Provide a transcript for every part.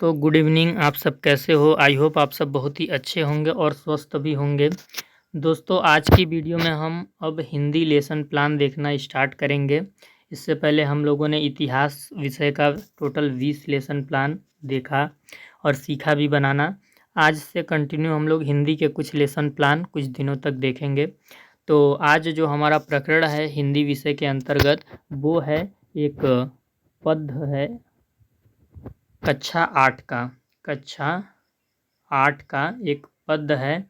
तो good evening. आप सब कैसे हो? आई होप आप सब बहुत ही अच्छे होंगे और स्वस्थ भी होंगे। दोस्तों, आज की वीडियो में हम अब हिंदी लेसन प्लान देखना स्टार्ट करेंगे। इससे पहले हम लोगों ने इतिहास विषय का टोटल 20 लेसन प्लान देखा और सीखा भी बनाना। आज से कंटिन्यू हम लोग हिंदी के कुछ लेसन प्लान कुछ दिनों तक देखेंगे। तो आज जो हमारा प्रकरण है हिंदी विषय के अंतर्गत, वो है एक पद है कक्षा 8 का एक पद है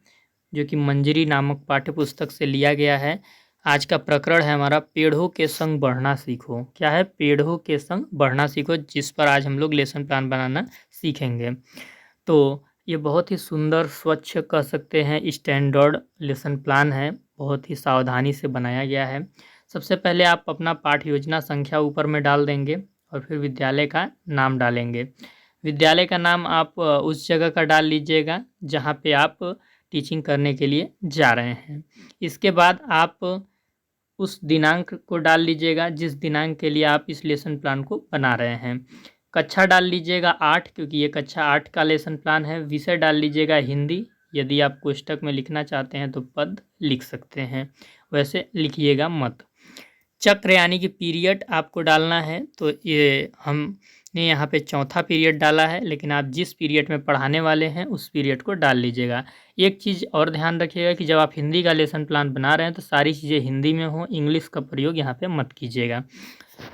जो कि मंजरी नामक पाठ्य पुस्तक से लिया गया है। आज का प्रकरण है हमारा पेड़ों के संग बढ़ना सीखो। क्या है? पेड़ों के संग बढ़ना सीखो, जिस पर आज हम लोग लेसन प्लान बनाना सीखेंगे। तो ये बहुत ही सुंदर, स्वच्छ कह सकते हैं, स्टैंडर्ड लेसन प्लान है। बहुत ही सावधानी से बनाया गया है। सबसे पहले आप अपना पाठ योजना संख्या ऊपर में डाल देंगे और फिर विद्यालय का नाम डालेंगे। विद्यालय का नाम आप उस जगह का डाल लीजिएगा जहाँ पे आप टीचिंग करने के लिए जा रहे हैं। इसके बाद आप उस दिनांक को डाल लीजिएगा जिस दिनांक के लिए आप इस लेसन प्लान को बना रहे हैं। कक्षा डाल लीजिएगा 8, क्योंकि ये कक्षा 8 का लेसन प्लान है। विषय डाल लीजिएगा हिंदी। यदि आप कोष्टक में लिखना चाहते हैं तो पद लिख सकते हैं, वैसे लिखिएगा मत। चक्र यानी कि पीरियड आपको डालना है। तो ये हमने यहाँ पे चौथा पीरियड डाला है, लेकिन आप जिस पीरियड में पढ़ाने वाले हैं उस पीरियड को डाल लीजिएगा। एक चीज़ और ध्यान रखिएगा कि जब आप हिंदी का लेसन प्लान बना रहे हैं तो सारी चीज़ें हिंदी में हो, इंग्लिश का प्रयोग यहाँ पे मत कीजिएगा।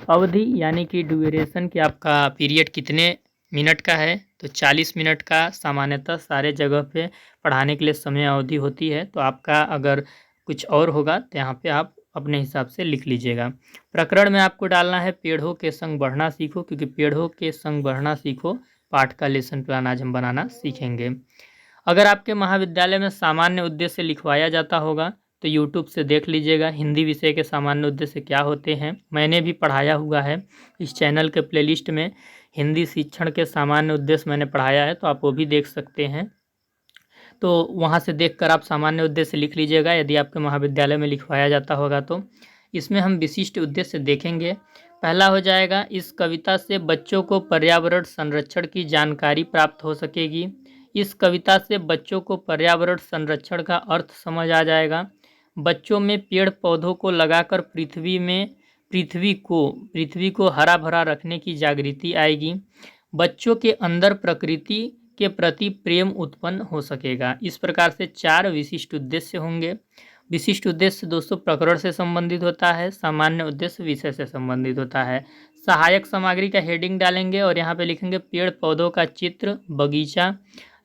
अवधि यानी कि ड्यूरेशन, कि आपका पीरियड कितने मिनट का है, तो 40 मिनट का सामान्यतः सारे जगह पे पढ़ाने के लिए समय अवधि होती है। तो आपका अगर कुछ और होगा तो यहाँ पे आप अपने हिसाब से लिख लीजिएगा। प्रकरण में आपको डालना है पेड़ों के संग बढ़ना सीखो, क्योंकि पेड़ों के संग बढ़ना सीखो पाठ का लेसन प्लान आज हम बनाना सीखेंगे। अगर आपके महाविद्यालय में सामान्य उद्देश्य लिखवाया जाता होगा तो यूट्यूब से देख लीजिएगा हिंदी विषय के सामान्य उद्देश्य क्या होते हैं। मैंने भी पढ़ाया हुआ है, इस चैनल के प्लेलिस्ट में हिंदी शिक्षण के सामान्य उद्देश्य मैंने पढ़ाया है, तो आप वो भी देख सकते हैं। तो वहाँ से देखकर आप सामान्य उद्देश्य लिख लीजिएगा यदि आपके महाविद्यालय में लिखवाया जाता होगा तो। इसमें हम विशिष्ट उद्देश्य देखेंगे। पहला हो जाएगा, इस कविता से बच्चों को पर्यावरण संरक्षण की जानकारी प्राप्त हो सकेगी। इस कविता से बच्चों को पर्यावरण संरक्षण का अर्थ समझ आ जाएगा। बच्चों में पेड़ पौधों को लगाकर पृथ्वी को हरा भरा रखने की जागृति आएगी। बच्चों के अंदर प्रकृति के प्रति प्रेम उत्पन्न हो सकेगा। इस प्रकार से 4 विशिष्ट उद्देश्य होंगे। विशिष्ट उद्देश्य दोस्तों प्रकरण से संबंधित होता है, सामान्य उद्देश्य विषय से संबंधित होता है। सहायक सामग्री का हेडिंग डालेंगे और यहाँ पे लिखेंगे पेड़ पौधों का चित्र, बगीचा,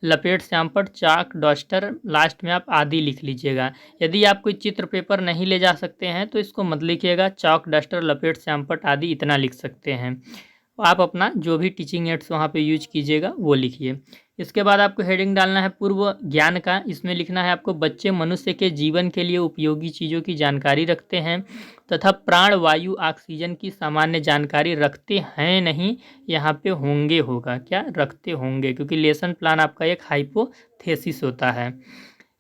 लपेट श्यामपट्ट, चाक, डस्टर, लास्ट में आप आदि लिख लीजिएगा। यदि आप कोई चित्र पेपर नहीं ले जा सकते हैं तो इसको मत लिखिएगा, चौक, डस्टर, लपेट श्यामपट्ट आदि इतना लिख सकते हैं। आप अपना जो भी टीचिंग एड्स वहाँ पे यूज कीजिएगा वो लिखिए। इसके बाद आपको हेडिंग डालना है पूर्व ज्ञान का। इसमें लिखना है आपको बच्चे मनुष्य के जीवन के लिए उपयोगी चीज़ों की जानकारी रखते हैं तथा प्राण वायु ऑक्सीजन की सामान्य जानकारी रखते हैं नहीं, यहाँ पे होंगे होगा। क्या रखते होंगे, क्योंकि लेसन प्लान आपका एक हाइपोथेसिस होता है।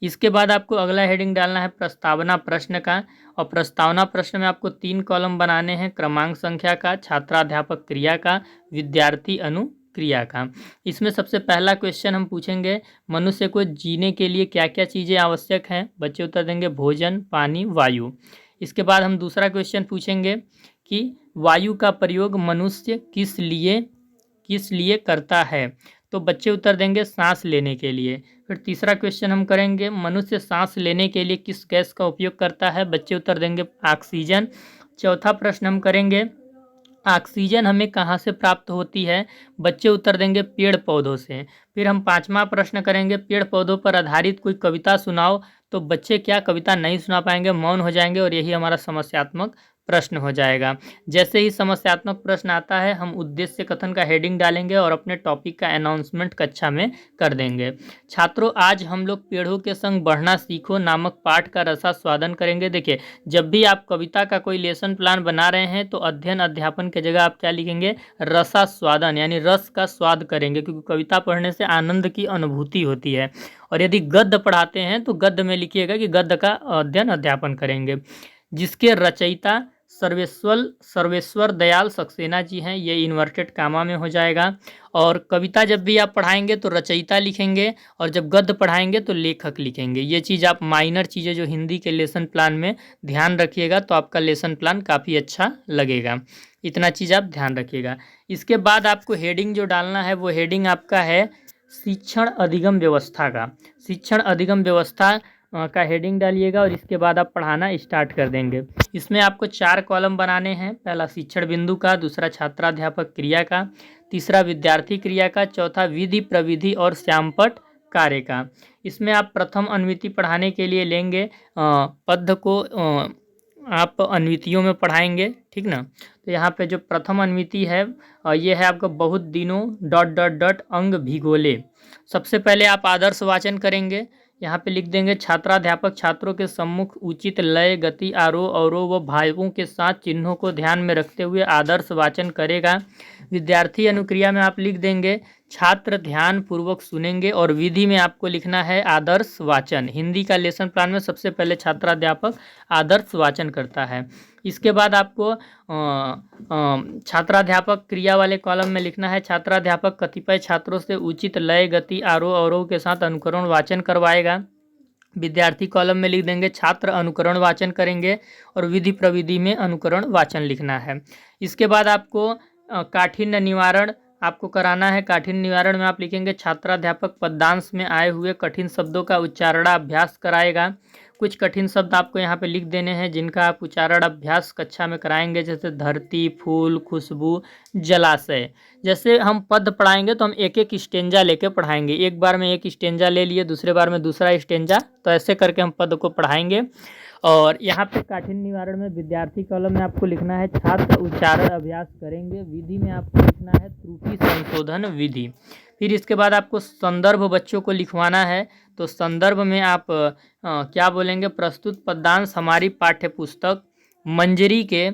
इसके बाद आपको अगला हेडिंग डालना है प्रस्तावना प्रश्न का। और प्रस्तावना प्रश्न में आपको 3 कॉलम बनाने हैं, क्रमांक संख्या का, छात्राध्यापक क्रिया का, विद्यार्थी अनुक्रिया का। इसमें सबसे पहला क्वेश्चन हम पूछेंगे, मनुष्य को जीने के लिए क्या क्या चीज़ें आवश्यक हैं? बच्चे उत्तर देंगे भोजन, पानी, वायु। इसके बाद हम दूसरा क्वेश्चन पूछेंगे कि वायु का प्रयोग मनुष्य किस लिए करता है? तो बच्चे उत्तर देंगे सांस लेने के लिए। फिर तीसरा क्वेश्चन हम करेंगे, मनुष्य सांस लेने के लिए किस गैस का उपयोग करता है? बच्चे उत्तर देंगे ऑक्सीजन। चौथा प्रश्न हम करेंगे, ऑक्सीजन हमें कहाँ से प्राप्त होती है? बच्चे उत्तर देंगे पेड़ पौधों से। फिर हम 5वां प्रश्न करेंगे, पेड़ पौधों पर आधारित कोई कविता सुनाओ। तो बच्चे क्या कविता नहीं सुना पाएंगे, मौन हो जाएंगे और यही हमारा समस्यात्मक प्रश्न हो जाएगा। जैसे ही समस्यात्मक प्रश्न आता है हम उद्देश्य कथन का हेडिंग डालेंगे और अपने टॉपिक का अनाउंसमेंट कक्षा में कर देंगे। छात्रों, आज हम लोग पेड़ों के संग बढ़ना सीखो नामक पाठ का रसास्वादन करेंगे। देखिए, जब भी आप कविता का कोई लेसन प्लान बना रहे हैं तो अध्ययन अध्यापन की जगह आप क्या लिखेंगे? रसास्वादन, यानी रस का स्वाद करेंगे, क्योंकि कविता पढ़ने से आनंद की अनुभूति होती है। और यदि गद्य पढ़ाते हैं तो गद्य में लिखिएगा कि गद्य का अध्ययन अध्यापन करेंगे। जिसके रचयिता सर्वेश्वर दयाल सक्सेना जी हैं, ये इन्वर्टेड कामा में हो जाएगा। और कविता जब भी आप पढ़ाएंगे तो रचयिता लिखेंगे, और जब गद्य पढ़ाएंगे तो लेखक लिखेंगे। ये चीज़ आप माइनर चीज़ें जो हिंदी के लेसन प्लान में ध्यान रखिएगा, तो आपका लेसन प्लान काफ़ी अच्छा लगेगा। इतना चीज़ आप ध्यान रखिएगा। इसके बाद आपको हेडिंग जो डालना है वो हेडिंग आपका है शिक्षण अधिगम व्यवस्था का। शिक्षण अधिगम व्यवस्था का हेडिंग डालिएगा, और इसके बाद आप पढ़ाना स्टार्ट कर देंगे। इसमें आपको 4 कॉलम बनाने हैं। पहला शिक्षण बिंदु का, दूसरा छात्राध्यापक क्रिया का, तीसरा विद्यार्थी क्रिया का, चौथा विधि प्रविधि और श्यामपट कार्य का। इसमें आप प्रथम अनुमिति पढ़ाने के लिए लेंगे पद्य को आप अनुमितियों में पढ़ाएंगे, ठीक ना। तो यहाँ पे जो प्रथम अनुमिति है ये है आपका बहुत दिनों ... अंग भिगोले। सबसे पहले आप आदर्श वाचन करेंगे। यहाँ पे लिख देंगे छात्राध्यापक छात्रों के सम्मुख उचित लय, गति, आरोह अवरोह व भावों के साथ चिन्हों को ध्यान में रखते हुए आदर्श वाचन करेगा। विद्यार्थी अनुक्रिया में आप लिख देंगे छात्र ध्यान पूर्वक सुनेंगे, और विधि में आपको लिखना है आदर्श वाचन। हिंदी का लेसन प्लान में सबसे पहले छात्राध्यापक आदर्श वाचन करता है। इसके बाद आपको छात्राध्यापक क्रिया वाले कॉलम में लिखना है छात्राध्यापक कतिपय छात्रों से उचित लय, गति, आरोह अवरोह के साथ अनुकरण वाचन करवाएगा। विद्यार्थी कॉलम में लिख देंगे छात्र अनुकरण वाचन करेंगे, और विधि प्रविधि में अनुकरण वाचन लिखना है। इसके बाद आपको काठिन्य निवारण आपको कराना है। काठिन्य निवारण में आप लिखेंगे छात्राध्यापक पद्यांश में आए हुए कठिन शब्दों का उच्चारणाभ्यास कराएगा। कुछ कठिन शब्द आपको यहाँ पे लिख देने हैं जिनका आप उच्चारण अभ्यास कक्षा में कराएंगे, जैसे धरती, फूल, खुशबू, जलाशय। जैसे हम पद पढ़ाएंगे तो हम एक एक स्टेंजा लेके पढ़ाएंगे। एक बार में एक स्टेंजा ले लिए, दूसरे बार में दूसरा स्टेंजा, तो ऐसे करके हम पद को पढ़ाएंगे। और यहाँ पे काठिन्य निवारण में विद्यार्थी कॉलम में आपको लिखना है छात्र उच्चारण अभ्यास करेंगे। विधि में आपको लिखना है त्रुटि संशोधन विधि। फिर इसके बाद आपको संदर्भ बच्चों को लिखवाना है। तो संदर्भ में आप क्या बोलेंगे, प्रस्तुत पद्यांश हमारी पाठ्य पुस्तक मंजरी के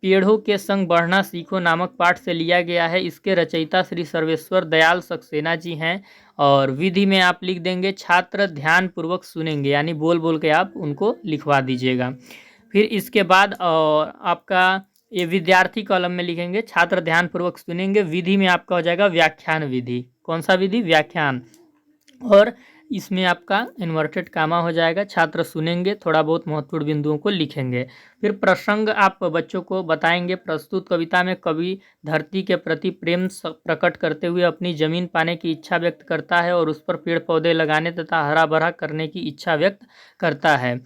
पेड़ों के संग बढ़ना सीखो नामक पाठ से लिया गया है। इसके रचयिता श्री सर्वेश्वर दयाल सक्सेना जी हैं। और विधि में आप लिख देंगे छात्र ध्यान पूर्वक सुनेंगे, यानी बोल बोल के आप उनको लिखवा दीजिएगा। फिर इसके बाद आपका ये विद्यार्थी कॉलम में लिखेंगे छात्र ध्यान पूर्वक सुनेंगे। विधि में आपका हो जाएगा व्याख्यान विधि। कौन सा विधि? व्याख्यान। और इसमें आपका इन्वर्टेड कामा हो जाएगा, छात्र सुनेंगे, थोड़ा बहुत महत्वपूर्ण बिंदुओं को लिखेंगे। फिर प्रसंग आप बच्चों को बताएंगे। प्रस्तुत कविता में कवि धरती के प्रति प्रेम प्रकट करते हुए अपनी जमीन पाने की इच्छा व्यक्त करता है और उस पर पेड़ पौधे लगाने तथा हरा भरा करने की इच्छा व्यक्त करता है।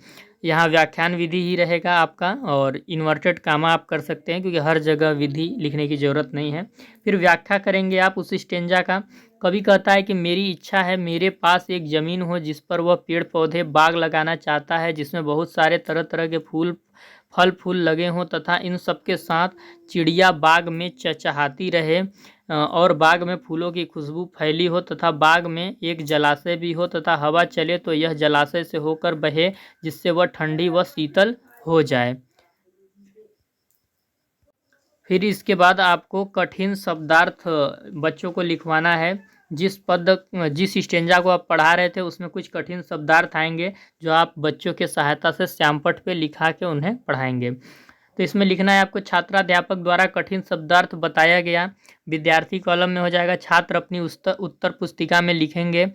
यहाँ व्याख्यान विधि ही रहेगा आपका, और इन्वर्टेड कामा आप कर सकते हैं क्योंकि हर जगह विधि लिखने की ज़रूरत नहीं है। फिर व्याख्या करेंगे आप उस स्टेंजा का। कवि कहता है कि मेरी इच्छा है मेरे पास एक ज़मीन हो जिस पर वह पेड़ पौधे बाग लगाना चाहता है, जिसमें बहुत सारे तरह तरह के फल फूल लगे हों तथा इन सब के साथ चिड़िया बाग में चहचहाती रहे, और बाग में फूलों की खुशबू फैली हो तथा बाग में एक जलाशय भी हो तथा हवा चले तो यह जलाशय से होकर बहे, जिससे वह ठंडी व शीतल हो जाए। फिर इसके बाद आपको कठिन शब्दार्थ बच्चों को लिखवाना है। जिस स्टेंजा को आप पढ़ा रहे थे उसमें कुछ कठिन शब्दार्थ आएंगे जो आप बच्चों के सहायता से श्यामपट पे लिखा के उन्हें पढ़ाएंगे। तो इसमें लिखना है आपको छात्राध्यापक द्वारा कठिन शब्दार्थ बताया गया। विद्यार्थी कॉलम में हो जाएगा छात्र अपनी उत्तर पुस्तिका में लिखेंगे,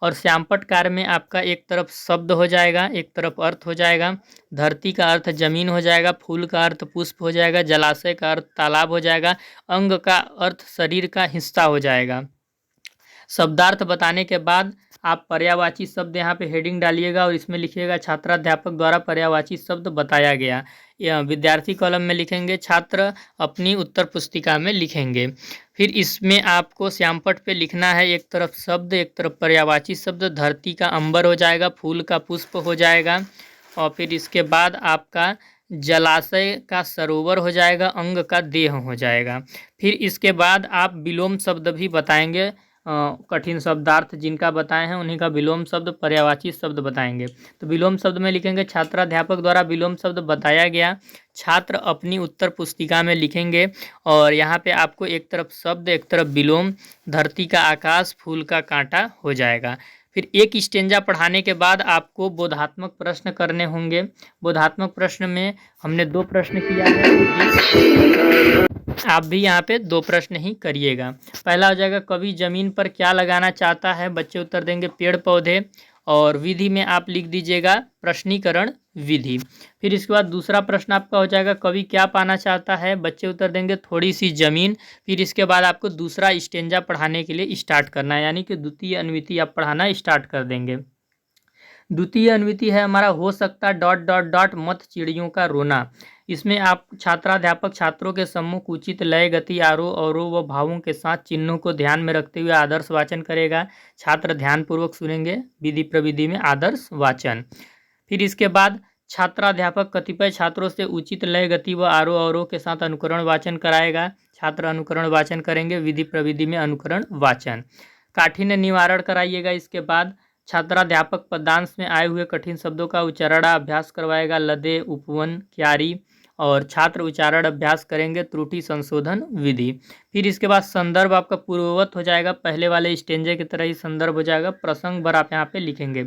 और श्यामपट कार्य में आपका एक तरफ शब्द हो जाएगा, एक तरफ अर्थ हो जाएगा। धरती का अर्थ जमीन हो जाएगा, फूल का अर्थ पुष्प हो जाएगा, जलाशय का अर्थ तालाब हो जाएगा, अंग का अर्थ शरीर का हिस्सा हो जाएगा। शब्दार्थ बताने के बाद आप पर्यायवाची शब्द यहाँ पे हेडिंग डालिएगा और इसमें लिखिएगा छात्राध्यापक द्वारा पर्यायवाची शब्द बताया गया। विद्यार्थी कॉलम में लिखेंगे, छात्र अपनी उत्तर पुस्तिका में लिखेंगे। फिर इसमें आपको श्यामपट पे लिखना है एक तरफ शब्द, एक तरफ पर्यायवाची शब्द। धरती का अंबर हो जाएगा, फूल का पुष्प हो जाएगा, और फिर इसके बाद आपका जलाशय का सरोवर हो जाएगा, अंग का देह हो जाएगा। फिर इसके बाद आप विलोम शब्द भी बताएंगे। कठिन शब्दार्थ जिनका बताए हैं उन्हीं का विलोम शब्द पर्यायवाची शब्द बताएंगे। तो विलोम शब्द में लिखेंगे छात्राध्यापक द्वारा विलोम शब्द बताया गया, छात्र अपनी उत्तर पुस्तिका में लिखेंगे। और यहाँ पे आपको एक तरफ शब्द एक तरफ विलोम, धरती का आकाश, फूल का कांटा हो जाएगा। फिर एक स्टेंजा पढ़ाने के बाद आपको बोधात्मक प्रश्न करने होंगे। बोधात्मक प्रश्न में हमने 2 प्रश्न किया है, आप भी यहाँ पे 2 प्रश्न ही करिएगा। पहला हो जाएगा कवि जमीन पर क्या लगाना चाहता है, बच्चे उत्तर देंगे पेड़ पौधे, और विधि में आप लिख दीजिएगा प्रश्नीकरण विधि। फिर इसके बाद दूसरा प्रश्न आपका हो जाएगा कवि क्या पाना चाहता है, बच्चे उत्तर देंगे थोड़ी सी जमीन। फिर इसके बाद आपको दूसरा स्टेंजा पढ़ाने के लिए स्टार्ट करना है, यानी कि द्वितीय अनुवृत्ति आप पढ़ाना स्टार्ट कर देंगे। द्वितीय अनुवृत्ति है हमारा हो सकता ... मत चिड़ियों का रोना। इसमें आप छात्राध्यापक छात्रों के सम्मुख उचित लय गति आरोह अवरोह व भावों के साथ चिन्हों को ध्यान में रखते हुए आदर्श वाचन करेगा। छात्र ध्यानपूर्वक सुनेंगे, विधि प्रविधि में आदर्श वाचन। फिर इसके बाद छात्राध्यापक कतिपय छात्रों से उचित लय गति व आरोह अवरोह के साथ अनुकरण वाचन कराएगा। छात्र अनुकरण वाचन करेंगे, विधि प्रविधि में अनुकरण वाचन। काठिन्य निवारण कराइएगा। इसके बाद छात्राध्यापक पद्यांश में आए हुए कठिन शब्दों का उच्चारण अभ्यास करवाएगा, लदे, उपवन, क्यारी, और छात्र उच्चारण अभ्यास करेंगे, त्रुटि संशोधन विधि। फिर इसके बाद संदर्भ आपका पूर्ववत हो जाएगा, पहले वाले स्टेंजे की तरह ही संदर्भ हो जाएगा। प्रसंग भर आप यहाँ पे लिखेंगे।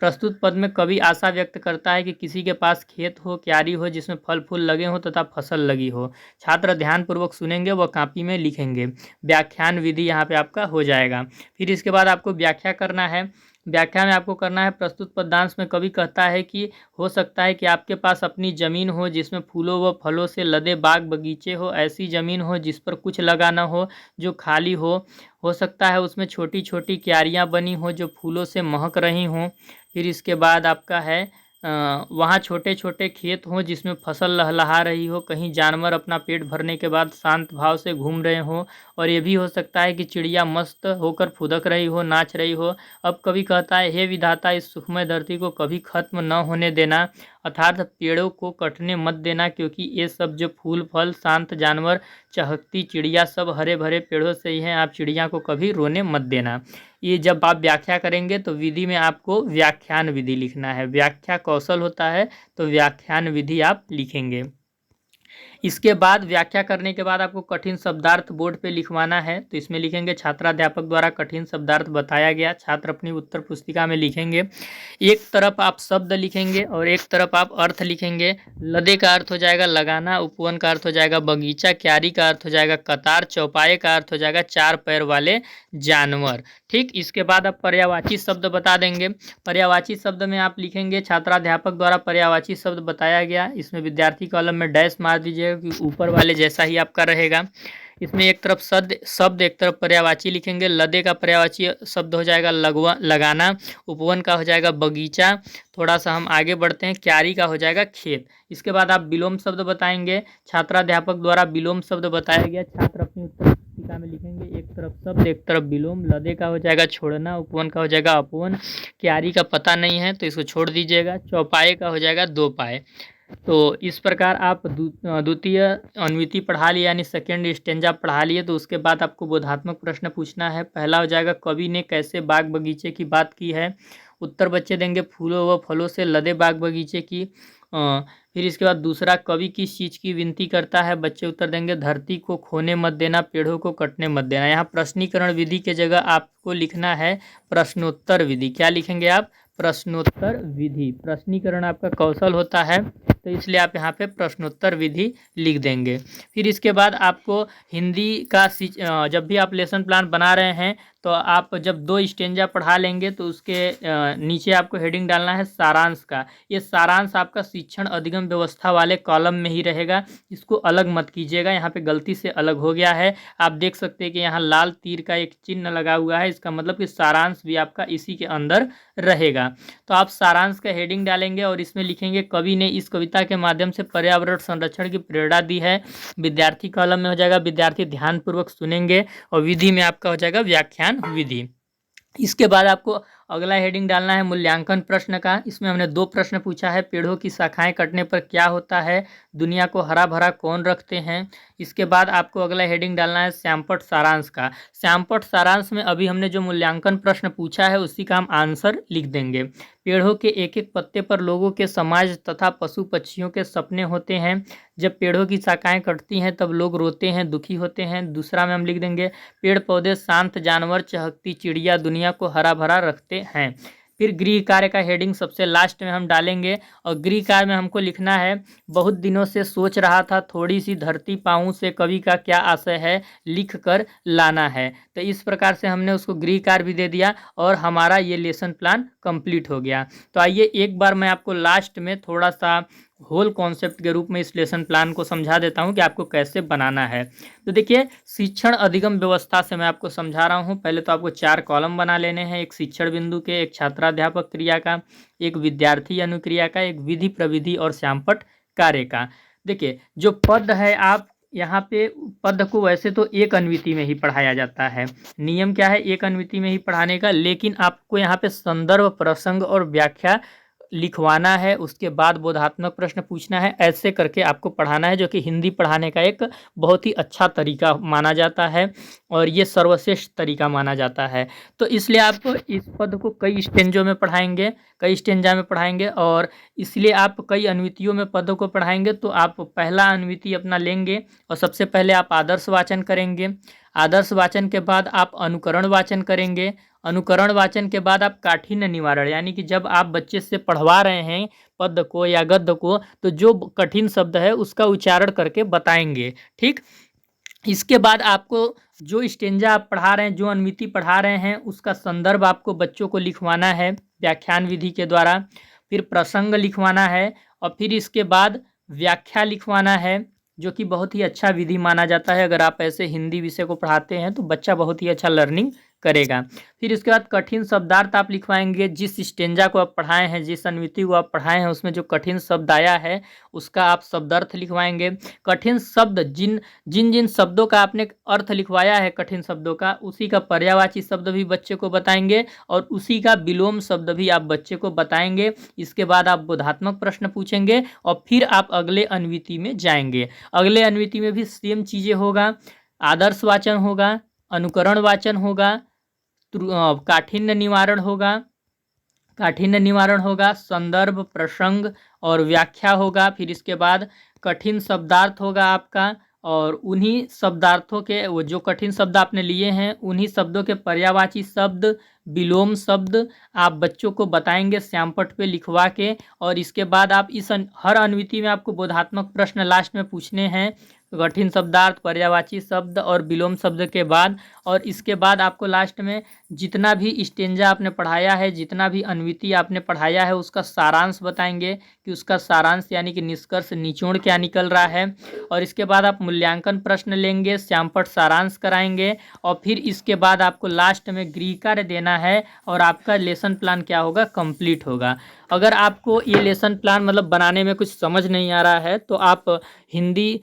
प्रस्तुत पद में कवि आशा व्यक्त करता है कि किसी के पास खेत हो, क्यारी हो जिसमें फल फूल लगे हो तथा फसल लगी हो। छात्र ध्यानपूर्वक सुनेंगे व कापी में लिखेंगे। व्याख्यान विधि यहाँ पे आपका हो जाएगा। फिर इसके बाद आपको व्याख्या करना है। व्याख्या में आपको करना है प्रस्तुत पद्यांश में कवि कहता है कि हो सकता है कि आपके पास अपनी ज़मीन हो जिसमें फूलों व फलों से लदे बाग बगीचे हो, ऐसी ज़मीन हो जिस पर कुछ लगा न हो, जो खाली हो सकता है उसमें छोटी छोटी क्यारियाँ बनी हो जो फूलों से महक रही हों। फिर इसके बाद आपका है वहाँ छोटे छोटे खेत हों जिसमें फसल लहलहा रही हो, कहीं जानवर अपना पेट भरने के बाद शांत भाव से घूम रहे हों, और ये भी हो सकता है कि चिड़िया मस्त होकर फुदक रही हो, नाच रही हो। अब कवि कहता है हे विधाता, इस सुखमय धरती को कभी खत्म न होने देना, अर्थात पेड़ों को कटने मत देना, क्योंकि ये सब जो फूल फल शांत जानवर चहकती चिड़िया सब हरे भरे पेड़ों से ही हैं, आप चिड़िया को कभी रोने मत देना। ये जब आप व्याख्या करेंगे तो विधि में आपको व्याख्यान विधि लिखना है। व्याख्या कौशल होता है तो व्याख्यान विधि आप लिखेंगे। इसके बाद व्याख्या करने के बाद आपको कठिन शब्दार्थ बोर्ड पे लिखवाना है, तो इसमें लिखेंगे छात्राध्यापक द्वारा कठिन शब्दार्थ बताया गया। छात्र अपनी उत्तर पुस्तिका में लिखेंगे। एक तरफ आप शब्द लिखेंगे और एक तरफ आप अर्थ लिखेंगे। लदे का अर्थ हो जाएगा लगाना, उपवन का अर्थ हो जाएगा बगीचा, क्यारी का अर्थ हो जाएगा कतार, चौपाए का अर्थ हो जाएगा 4 पैर वाले जानवर। ठीक, इसके बाद आप पर्यायवाची शब्द बता देंगे। पर्यायवाची शब्द में आप लिखेंगे छात्राध्यापक द्वारा पर्यायवाची शब्द बताया गया। इसमें विद्यार्थी कॉलम में डैश मार दीजिएगा कि ऊपर वाले जैसा ही आपका रहेगा। इसमें एक तरफ शब्द एक तरफ पर्यायवाची लिखेंगे। लदे का पर्यायवाची शब्द हो जाएगा लगाना, उपवन का हो जाएगा बगीचा, थोड़ा सा हम आगे बढ़ते हैं, क्यारी का हो जाएगा खेत। इसके बाद आप विलोम शब्द बताएंगे। छात्राध्यापक द्वारा विलोम शब्द बताया गया। छात्र अपनी उत्तर पुस्तिका में लिखेंगे एक तरफ शब्द एक तरफ विलोम। लदे का हो जाएगा छोड़ना, उपवन का हो जाएगा अपवन, क्यारी का पता नहीं है तो इसको छोड़ दीजिएगा, चौपाए का हो जाएगा 2 पाए। तो इस प्रकार आप द्वितीय अनुवृत्ति पढ़ा लिए, यानी सेकेंड स्टेंजा पढ़ा लिए। तो उसके बाद आपको बोधात्मक प्रश्न पूछना है। पहला हो जाएगा कवि ने कैसे बाग बगीचे की बात की है। उत्तर बच्चे देंगे फूलों व फलों से लदे बाग बगीचे की। फिर इसके बाद दूसरा कवि किस चीज़ की विनती करता है, बच्चे उत्तर देंगे धरती को खोने मत देना, पेड़ों को कटने मत देना। यहाँ प्रश्नीकरण विधि के जगह आपको लिखना है प्रश्नोत्तर विधि। क्या लिखेंगे आप? प्रश्नोत्तर विधि। प्रश्नीकरण आपका कौशल होता है तो इसलिए आप यहाँ पे प्रश्नोत्तर विधि लिख देंगे। फिर इसके बाद आपको हिंदी का जब भी आप लेसन प्लान बना रहे हैं तो आप जब 2 स्टेंजा पढ़ा लेंगे तो उसके नीचे आपको हेडिंग डालना है सारांश का। ये सारांश आपका शिक्षण अधिगम व्यवस्था वाले कॉलम में ही रहेगा, इसको अलग मत कीजिएगा। यहाँ पे गलती से अलग हो गया है, आप देख सकते हैं कि यहाँ लाल तीर का एक चिन्ह लगा हुआ है, इसका मतलब कि सारांश भी आपका इसी के अंदर रहेगा। तो आप सारांश का हेडिंग डालेंगे और इसमें लिखेंगे कवि ने इस कविता के माध्यम से पर्यावरण संरक्षण की प्रेरणा दी है। विद्यार्थी कॉलम में हो जाएगा विद्यार्थी ध्यानपूर्वक सुनेंगे, और विधि में आपका हो जाएगा व्याख्यान विधि। इसके बाद आपको अगला हेडिंग डालना है मूल्यांकन प्रश्न का। इसमें हमने 2 प्रश्न पूछा है, पेड़ों की शाखाएं कटने पर क्या होता है, दुनिया को हरा भरा कौन रखते हैं। इसके बाद आपको अगला हेडिंग डालना है श्यामपट्ट सारांश का। श्यामपट्ट सारांश में अभी हमने जो मूल्यांकन प्रश्न पूछा है उसी का हम आंसर लिख देंगे। पेड़ों के एक एक पत्ते पर लोगों के समाज तथा पशु पक्षियों के सपने होते हैं। जब पेड़ों की शाखाएं कटती हैं तब लोग रोते हैं, दुखी होते हैं। दूसरा में हम लिख देंगे पेड़ पौधे शांत जानवर चहकती चिड़िया दुनिया को हरा भरा रखते सकते हैं। फिर गृह कार्य का हेडिंग सबसे लास्ट में हम डालेंगे और गृह कार्य में हमको लिखना है, बहुत दिनों से सोच रहा था थोड़ी सी धरती पाऊँ से कवि का क्या आशय है, लिख कर लाना है। तो इस प्रकार से हमने उसको गृह कार्य भी दे दिया और हमारा ये लेसन प्लान कंप्लीट हो गया। तो आइए एक बार मैं आपको लास्ट में थोड़ा सा होल कॉन्सेप्ट के रूप में इस लेसन प्लान को समझा देता हूं कि आपको कैसे बनाना है। तो देखिए, शिक्षण अधिगम व्यवस्था से मैं आपको समझा रहा हूं। पहले तो आपको 4 कॉलम बना लेने हैं, एक शिक्षण बिंदु के, एक छात्राध्यापक क्रिया का, एक विद्यार्थी अनुक्रिया का, एक विधि प्रविधि और श्यामपट्ट कार्य का। देखिए, जो पद है, आप यहाँ पे पद को वैसे तो एक अन्विति में ही पढ़ाया जाता है, नियम क्या है एक अन्विति में ही पढ़ाने का, लेकिन आपको यहाँ पे संदर्भ, प्रसंग और व्याख्या लिखवाना है, उसके बाद बोधात्मक प्रश्न पूछना है, ऐसे करके आपको पढ़ाना है, जो कि हिंदी पढ़ाने का एक बहुत ही अच्छा तरीका माना जाता है और ये सर्वश्रेष्ठ तरीका माना जाता है। तो इसलिए आप इस पद को कई स्टेंजों में पढ़ाएंगे, कई स्टेंजा में पढ़ाएंगे और इसलिए आप कई अन्वितियों में पदों को पढ़ाएंगे। तो आप पहला अन्विति अपना लेंगे और सबसे पहले आप आदर्श वाचन करेंगे। आदर्श वाचन के बाद आप अनुकरण वाचन करेंगे। अनुकरण वाचन के बाद आप काठिन्य निवारण, यानी कि जब आप बच्चे से पढ़वा रहे हैं पद को या गद्य को, तो जो कठिन शब्द है उसका उच्चारण करके बताएंगे। ठीक, इसके बाद आपको जो स्टेंजा आप पढ़ा रहे हैं, जो अन्विति पढ़ा रहे हैं, उसका संदर्भ आपको बच्चों को लिखवाना है व्याख्यान विधि के द्वारा। फिर प्रसंग लिखवाना है और फिर इसके बाद व्याख्या लिखवाना है, जो कि बहुत ही अच्छा विधि माना जाता है। अगर आप ऐसे हिंदी विषय को पढ़ाते हैं तो बच्चा बहुत ही अच्छा लर्निंग करेगा। फिर इसके बाद कठिन शब्दार्थ आप लिखवाएंगे, जिस स्टेंजा को आप पढ़ाए हैं, जिस अन्विति को आप पढ़ाए हैं, उसमें जो कठिन शब्द आया है उसका आप शब्दार्थ लिखवाएंगे। कठिन शब्द जिन जिन शब्दों का आपने अर्थ लिखवाया है कठिन शब्दों का, उसी का पर्यायवाची शब्द भी बच्चे को बताएंगे और उसी का विलोम शब्द भी आप बच्चे को बताएंगे। इसके बाद आप बोधात्मक प्रश्न पूछेंगे और फिर आप अगले अन्विति में जाएंगे। अगले अन्विति में भी सेम चीज़ें होगा, आदर्श वाचन होगा, अनुकरण वाचन होगा, काठिन्य निवारण होगा, संदर्भ, प्रसंग और व्याख्या होगा। फिर इसके बाद कठिन शब्दार्थ होगा आपका और उन्हीं शब्दार्थों के, वो जो कठिन शब्द आपने लिए हैं, उन्हीं शब्दों के पर्यायवाची शब्द, विलोम शब्द आप बच्चों को बताएंगे श्यामपट्ट पे लिखवा के। और इसके बाद आप इस हर अन्विति में आपको बोधात्मक प्रश्न लास्ट में पूछने हैं, कठिन शब्दार्थ, पर्यायवाची शब्द और विलोम शब्द के बाद। और इसके बाद आपको लास्ट में जितना भी स्टेंजा आपने पढ़ाया है, जितना भी अन्विति आपने पढ़ाया है, उसका सारांश बताएंगे कि उसका सारांश यानी कि निष्कर्ष, निचोड़ क्या निकल रहा है। और इसके बाद आप मूल्यांकन प्रश्न लेंगे, श्यामपट्ट सारांश कराएंगे और फिर इसके बाद आपको लास्ट में गृह कार्य देना है और आपका लेसन प्लान क्या होगा, कंप्लीट होगा। अगर आपको ये लेसन प्लान मतलब बनाने में कुछ समझ नहीं आ रहा है तो आप हिंदी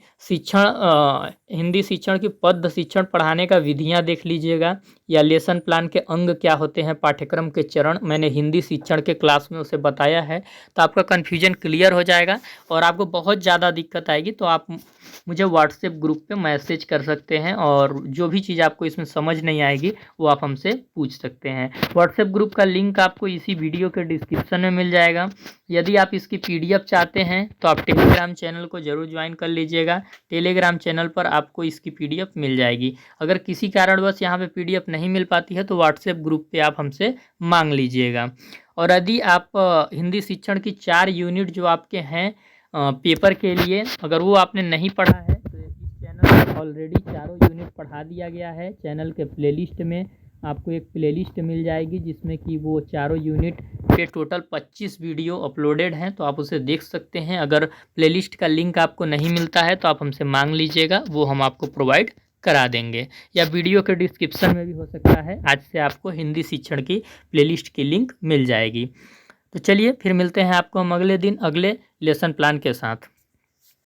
शिक्षण की पद शिक्षण पढ़ाने का विधियां देख लीजिएगा, या लेसन प्लान के अंग क्या होते हैं, पाठ्यक्रम के चरण, मैंने हिंदी शिक्षण के क्लास में उसे बताया है। तो आपका कन्फ्यूजन क्लियर हो जाएगा और आपको बहुत ज़्यादा दिक्कत आएगी तो आप मुझे व्हाट्सएप ग्रुप पे मैसेज कर सकते हैं और जो भी चीज़ आपको इसमें समझ नहीं आएगी वो आप हमसे पूछ सकते हैं। व्हाट्सएप ग्रुप का लिंक आपको इसी वीडियो के डिस्क्रिप्शन में मिल जाएगा। यदि आप इसकी PDF चाहते हैं तो आप टेलीग्राम चैनल को ज़रूर ज्वाइन कर लीजिएगा। टेलीग्राम चैनल पर आपको इसकी PDF मिल जाएगी। अगर किसी कारणवश यहाँ पे PDF नहीं मिल पाती है तो व्हाट्सएप ग्रुप पे आप हमसे मांग लीजिएगा। और यदि आप हिंदी शिक्षण की 4 यूनिट जो आपके हैं पेपर के लिए, अगर वो आपने नहीं पढ़ा है तो इस चैनल पर ऑलरेडी 4 यूनिट पढ़ा दिया गया है। चैनल के प्लेलिस्ट में आपको एक प्लेलिस्ट मिल जाएगी जिसमें कि वो 4 यूनिट पे टोटल 25 वीडियो अपलोडेड हैं, तो आप उसे देख सकते हैं। अगर प्लेलिस्ट का लिंक आपको नहीं मिलता है तो आप हमसे मांग लीजिएगा, वो हम आपको प्रोवाइड करा देंगे, या वीडियो के डिस्क्रिप्शन में भी हो सकता है। आज से आपको हिंदी शिक्षण की प्लेलिस्ट की लिंक मिल जाएगी। तो चलिए फिर मिलते हैं आपको हम अगले दिन अगले लेसन प्लान के साथ।